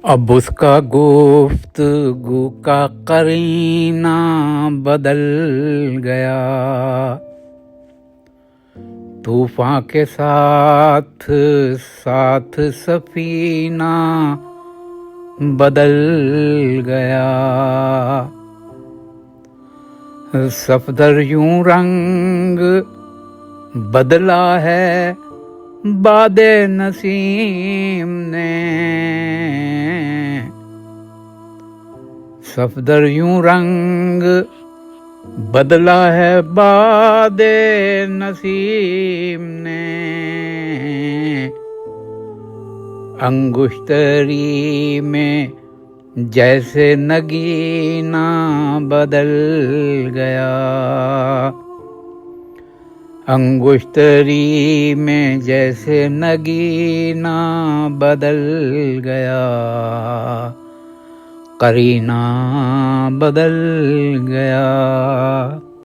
अब उसका गुफ्तगू का करीना बदल गया। तूफान के साथ साथ सफीना बदल गया। सफदर यूं रंग बदला है बादे नसीम ने। सफदर यूं रंग बदला है बादे नसीम ने। अंगुश्तरी में जैसे नगीना बदल गया। अंगुश्तरी में जैसे नगीना बदल गया। करीना बदल गया।